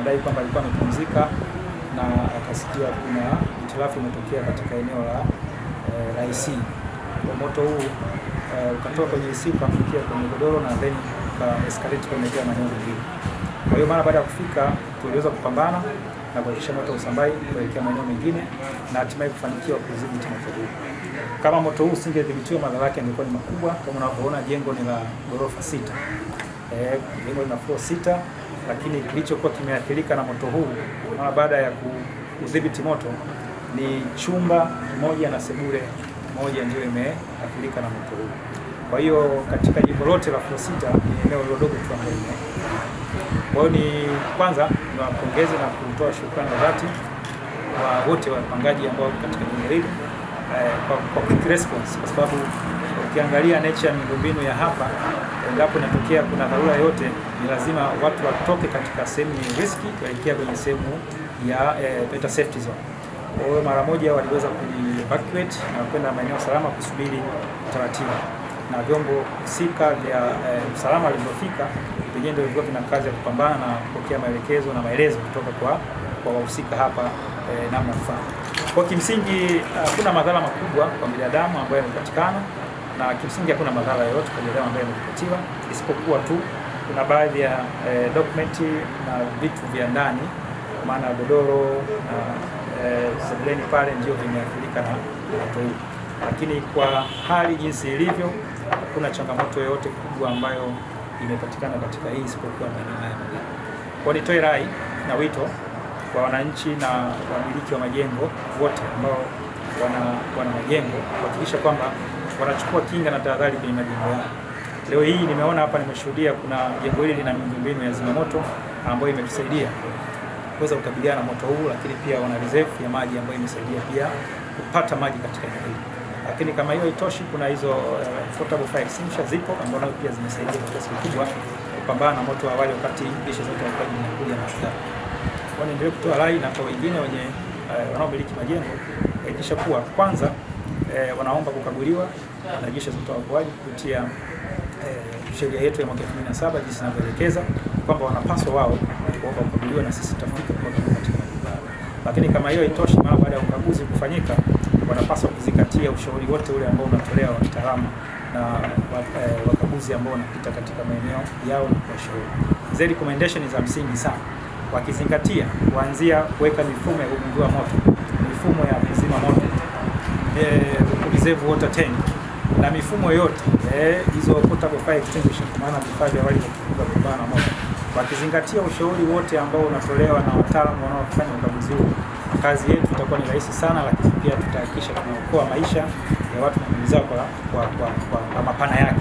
anadai kwamba alikuwa amepumzika na akasikia kuna hitilafu imetokea katika eneo la IC. Kwa moto huu ukatoka kwenye IC ukafikia kwenye godoro na then escalate kuelekea maeneo mengine. Kwa hiyo mara baada ya kufika tuliweza kupambana na kuhakikisha moto usambai kuelekea maeneo mengine na hatimaye kufanikiwa kudhibiti moto huu. Kama moto huu usingedhibitiwa, madhara yake yangekuwa ni makubwa. Kama unavyoona, jengo ni la ghorofa 6. Jengo lina floor 6, lakini kilichokuwa kimeathirika na moto huu mara baada ya kudhibiti moto ni chumba kimoja na sebule moja ndio imeathirika na moto huu. Kwa hiyo katika jengo lote la floor 6 ni eneo dogo tu ambalo. Kwa hiyo ni kwanza niwapongeze na kutoa shukrani za dhati kwa wote wapangaji ambao katika jengo hili kwa quick response, kwa sababu ukiangalia nature ya miundombinu ya hapa, endapo inatokea kuna dharura yote, ni lazima watu watoke katika sehemu yenye riski kuelekea kwenye sehemu ya safety zone. Kwa hiyo mara moja waliweza ku-evacuate na kwenda maeneo salama kusubiri taratibu, na vyombo husika vya usalama vilivyofika pengine ndio vilikuwa vina kazi ya kupambana na kupokea maelekezo na maelezo kutoka kwa wahusika hapa namna kufanya. Kwa kimsingi hakuna madhara makubwa kwa binadamu ambayo yamepatikana, na kimsingi hakuna madhara yoyote kwa binadamu ambayo yamepatiwa, isipokuwa tu kuna baadhi ya dokumenti na vitu vya ndani, kwa maana godoro na sebuleni pale ndio vimeathirika na moto huu. Lakini kwa hali jinsi ilivyo, hakuna changamoto yoyote kubwa ambayo imepatikana katika hii isipokuwa maeneo haya. Kwa nitoe rai na wito kwa wananchi na wamiliki wa majengo wote ambao wana majengo kuhakikisha kwamba wanachukua kinga na tahadhari kwenye majengo yao. Leo hii nimeona hapa, nimeshuhudia kuna jengo hili lina miundombinu ya zimamoto ambayo imetusaidia kuweza kukabiliana na moto huu, lakini pia wana reserve ya maji ambayo imesaidia pia kupata maji katika eneo hili. Lakini kama hiyo haitoshi, kuna hizo portable fire extinguisher zipo ambazo pia zimesaidia kwa kiasi kikubwa kupambana na moto awali wakati jeshi zote zilikuwa zinakuja na askari. Kwa niendelee kutoa rai na kwa wengine wenye wanaomiliki majengo kuhakikisha kuwa kwanza wanaomba kukaguliwa na jeshi zote la uokoaji kupitia sheria yetu ya mwaka 2007 jinsi inavyoelekeza kwamba wanapaswa wao kuomba kukaguliwa na sisi tutafika kwa katika majengo. Lakini kama hiyo haitoshi, mara baada ya ukaguzi kufanyika, wanapaswa kuzingatia ushauri wote ule ambao unatolewa wa kitaalamu na wakaguzi ambao wanapita katika maeneo yao na kuwashauri. Zile recommendation za msingi sana wakizingatia kuanzia kuweka mifumo ya kugundua moto, mifumo ya kuzima moto, reserve water tank na mifumo yote hizo portable fire extinguisher, kwa maana vifaa vya awali vya kupambana na moto. Wakizingatia ushauri wote ambao unatolewa na wataalamu wanaofanya ukaguzi huu, kazi yetu itakuwa ni rahisi sana, lakini pia tutahakikisha tunaokoa maisha ya watu na mali zao kwa mapana yake.